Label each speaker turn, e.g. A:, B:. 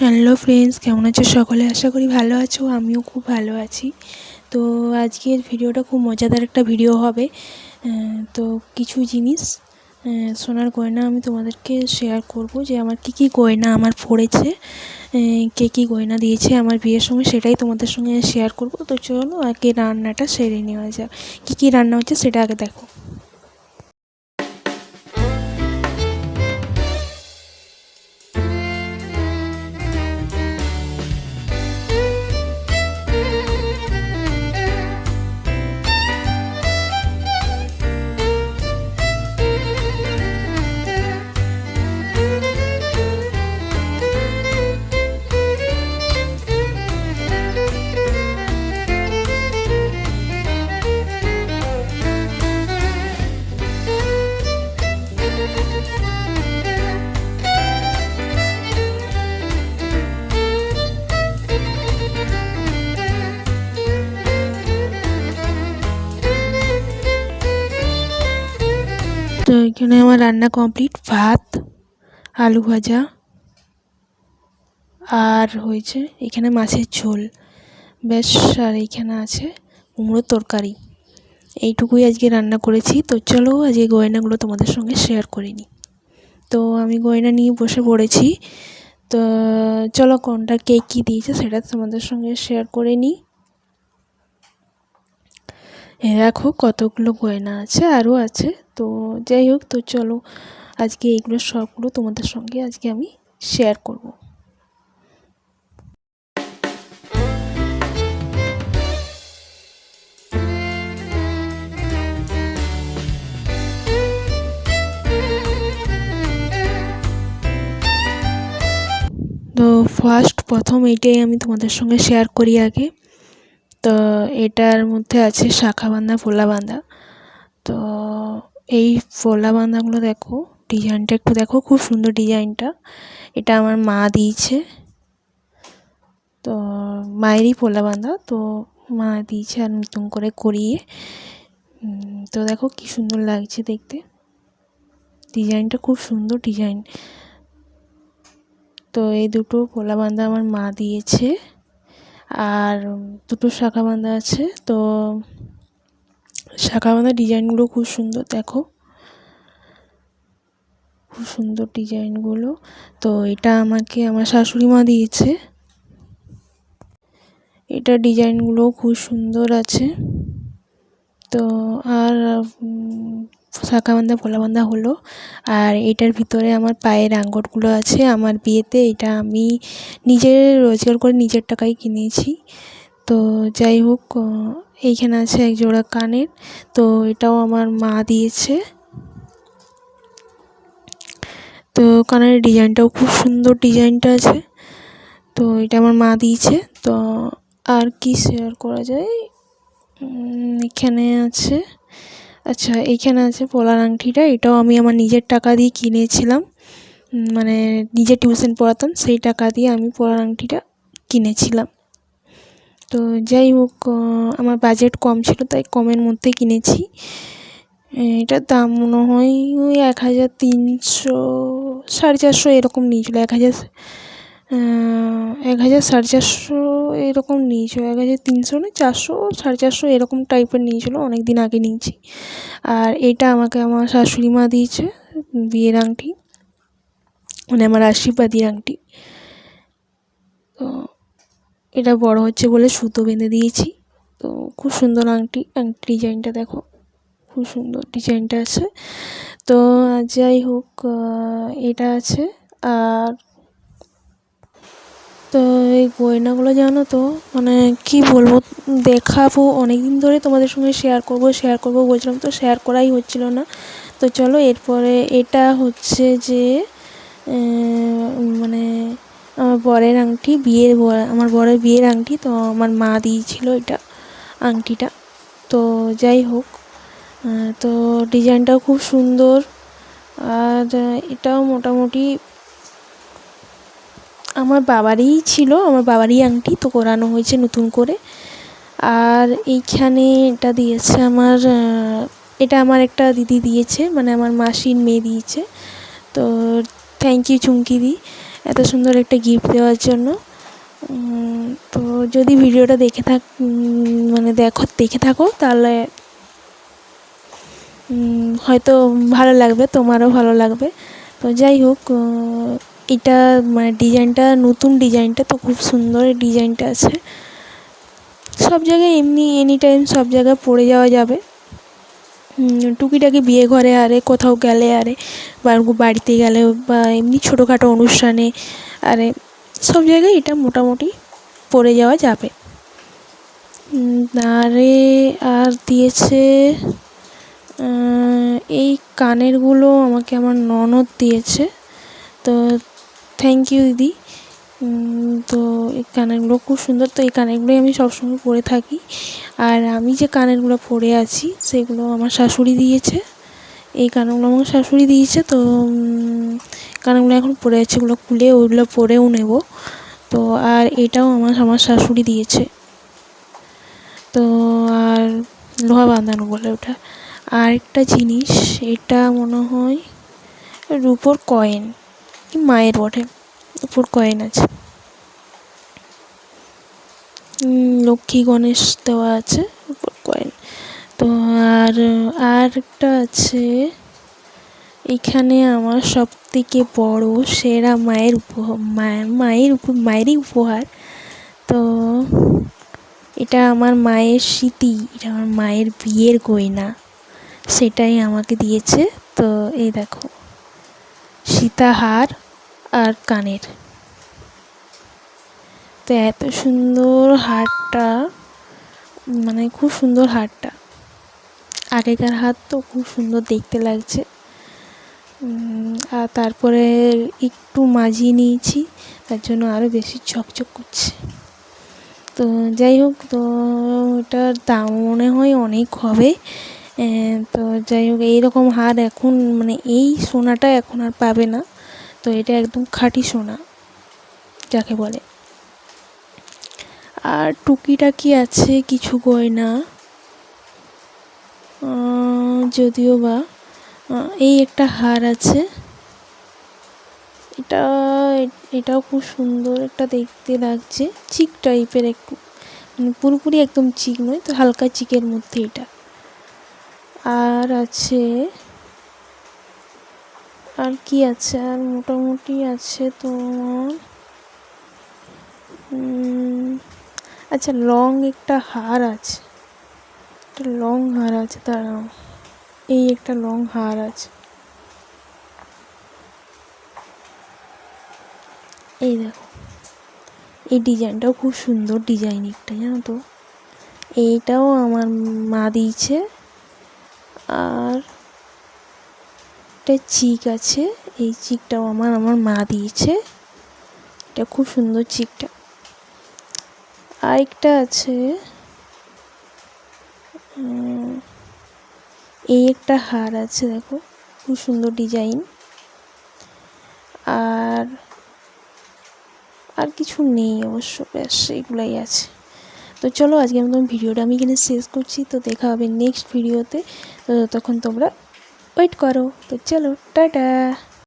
A: Hello friends, কেমন আছো সকলে? আশা করি ভালো আছো। আমিও খুব ভালো আছি। তো আজকের ভিডিওটা খুব মজাদার একটা ভিডিও হবে। তো কিছু জিনিস সোনার গয়না আমি তোমাদেরকে শেয়ার করব, যে আমার কি গয়না আমার পড়েছে, কে কী গয়না দিয়েছে আমার বিয়ের সময়, সেটাই তোমাদের সঙ্গে শেয়ার করব। তো চলো আগে রান্নাটা সেরে নেওয়া যাক। কী রান্না হচ্ছে সেটা আগে দেখো। তো এখানে আমার রান্না কমপ্লিট। ভাত, আলু ভাজা, আর হয়েছে এখানে মাছের ঝোল, ব্যাস। আর এইখানে আছে কুমড়োর তরকারি। এইটুকুই আজকে রান্না করেছি। তো চলো আজকে গয়নাগুলো তোমাদের সঙ্গে শেয়ার করে নিই। তো আমি গয়না নিয়ে বসে পড়েছি। তো চলো কোনটা কে কী দিয়েছে সেটা তোমাদের সঙ্গে শেয়ার করে নিই। দেখো কতগুলো গয়না আছে, আরও আছে। তো যাই হোক, তো চলো আজকে এইগুলো সবগুলো তোমাদের সঙ্গে আজকে আমি শেয়ার করব। তো প্রথম এইটাই আমি তোমাদের সঙ্গে শেয়ার করি আগে। তো এটার মধ্যে আছে শাখা বাঁধা, ফোলা বাঁধা। তো এই ফোলা বাঁধাগুলো দেখো, ডিজাইনটা একটু দেখো, খুব সুন্দর ডিজাইনটা। এটা আমার মা দিয়েছে। তো মায়েরই ফোলা বাঁধা, তো মা দিয়েছে আর নতুন করে করিয়ে। তো দেখো কি সুন্দর লাগছে দেখতে, ডিজাইনটা খুব সুন্দর ডিজাইন। তো এই দুটো ফোলা বাঁধা আমার মা দিয়েছে, আর দুটো শাখা বাঁধা আছে। তো শাখা বাঁধা ডিজাইনগুলো খুব সুন্দর, দেখো খুব সুন্দর ডিজাইনগুলো। তো এটা আমাকে আমার শাশুড়ি মা দিয়েছে। এটা ডিজাইনগুলো খুব সুন্দর আছে। তো আর শাখা বাঁধা ফোলা বাঁধা হলো। আর এটার ভিতরে আমার পায়ের আঙ্গুরগুলো আছে। আমার বিয়েতে এটা আমি নিজে রোজগার করে নিজের টাকায় কিনেছি। তো যাই হোক, এইখানে আছে এক জোড়া কানের। তো এটাও আমার মা দিয়েছে। তো কানের ডিজাইনটাও খুব সুন্দর, ডিজাইনটা আছে। তো এটা আমার মা দিয়েছে। তো আর কি শেয়ার করা যায়, এখানে আছে, আচ্ছা এইখানে আছে পলার আংটিটা। এটাও আমি আমার নিজের টাকা দিয়ে কিনেছিলাম, মানে নিজে টিউশন পড়াতাম, সেই টাকা দিয়ে আমি পলার আংটিটা কিনেছিলাম। তো যাই হোক, আমার বাজেট কম ছিল তাই কমের মধ্যে কিনেছি। এটার দাম মনে হয় ওই 1300, 450 এরকম নিয়েছিল। 1000, 450 এরকম নিয়েছিল। 1300 না 400, 450 এরকম টাইপের নিয়েছিল, অনেক দিন আগে নিয়েছি। আর এটা আমাকে আমার শাশুড়ি মা দিয়েছে, বিয়ের আংটি, মানে আমার আশীর্বাদী আংটি। তো এটা বড় হচ্ছে বলে সুতো বেঁধে দিয়েছি। তো খুব সুন্দর আংটি ডিজাইনটা দেখো, খুব সুন্দর ডিজাইনটা আছে। তো যাই হোক, এটা আছে। আর তো এই গয়নাগুলো জানো তো, মানে কি বলবো, দেখাবো অনেক দিন ধরে তোমাদের সঙ্গে শেয়ার করব বলছিলাম, তো শেয়ার করাই হচ্ছিল না। তো চলো এরপরে এটা হচ্ছে যে মানে আমার বরের আংটি, আমার বরের বিয়ের আংটি। তো আমার মা দিয়েছিল এটা আংটিটা। তো যাই হোক, তো ডিজাইনটাও খুব সুন্দর। আর এটাও মোটামুটি আমার বাবারই ছিল, আমার বাবারই আংটি, তো করানো হয়েছে নতুন করে। আর এইখানে এটা দিয়েছে আমার, এটা আমার একটা দিদি দিয়েছে, মানে আমার মাসির মেয়ে দিয়েছে। তো থ্যাংক ইউ চুমকি দি। এত সুন্দর একটা গিফট দেওয়ার জন্য। তো যদি ভিডিওটা দেখে থাকো তাহলে হয়তো ভালো লাগবে, তোমারও ভালো লাগবে। তো যাই হোক, এটা মানে ডিজাইনটা, নতুন ডিজাইনটা তো খুব সুন্দর ডিজাইনটা আছে। সব জায়গায় এমনি এনি টাইম সব জায়গায় পরে যাওয়া যাবে। টুকিটাকি বিয়ে ঘরে আরে কোথাও গেলে আরে বা বাড়িতে গেলে বা এমনি ছোটোখাটো অনুষ্ঠানে আরে সব জায়গায় এটা মোটামুটি পরে যাওয়া যাবে। আরে আর দিয়েছে এই কানেরগুলো আমাকে আমার ননদ দিয়েছে, তো থ্যাংক ইউ দিদি। তো এই কানেরগুলো খুব সুন্দর, তো এই কানেরগুলোই আমি সবসময় পরে থাকি। আর আমি যে কানেরগুলো পরে আছি সেগুলো আমার শাশুড়ি দিয়েছে, এই কানেরগুলো আমার শাশুড়ি দিয়েছে। তো কানেরগুলো এখন পরে আছে, ওগুলো খুলে ওইগুলো পরেও নেব। তো আর এটাও আমার শাশুড়ি দিয়েছে। তো আর লোহা বাঁধানো বলে ওটা। আর একটা জিনিস, এটা মনে হয় রূপোর কয়েন, কি মায়ের বটে, রূপোর কয়েন আছে। লক্ষ্মী গণেশ দেওয়া আছে, রূপোর কয়েন। তো আর একটা আছে, এখানে আমার সব থেকে বড় সেরা মায়েরই উপহার। তো এটা আমার মায়ের স্মৃতি, এটা আমার মায়ের বিয়ের গয়না, সেটাই আমাকে দিয়েছে। তো এই দেখো, সীতাহার আর কানের। তো এত সুন্দর হারটা, মানে খুব সুন্দর হারটা, আগেকার হার তো খুব সুন্দর দেখতে লাগছে। আর তারপরে একটু মাজিয়ে নিয়েছি, তার জন্য আরও বেশি চকচক করছে। তো যাই হোক, তো এটার দাম মনে হয় অনেক হবে। তো যাই হোক, এইরকম হার এখন মানে এই সোনাটা এখন আর পাবে না। তো এটা একদম খাঁটি সোনা যাকে বলে। আর টুকিটাকি আছে কিছু গয়না, যদিও বা এই একটা হার আছে, এটাও খুব সুন্দর একটা দেখতে লাগছে, চিক টাইপের একটু, পুরোপুরি একদম চিক নয়, তো হালকা চিকের মধ্যে এটা। আর আছে, আর কি আছে, আর মোটামুটি আছে তোমার আচ্ছা লং একটা হার আছে, একটা লং হার আছে, দাঁড়াও, এই একটা লং হার আছে, এই দেখো, এই ডিজাইনটাও খুব সুন্দর ডিজাইন একটা, জানো তো। এইটাও আমার মা দিয়েছে। আর একটা চিক আছে, এই চিকটাও আমার মা দিয়েছে, এটা খুব সুন্দর চিকটা। আরেকটা আছে, এই একটা হার আছে, দেখো খুব সুন্দর ডিজাইন। আর কিছু নেই অবশ্য, ব্যাস এগুলাই আছে। তো চলো আজকে ভিডিওটা আমি এখানে শেষ করছি। তো দেখা হবে নেক্সট ভিডিওতে, তো ততক্ষণ তোমরা ওয়েট করো। তো চলো, টাটা।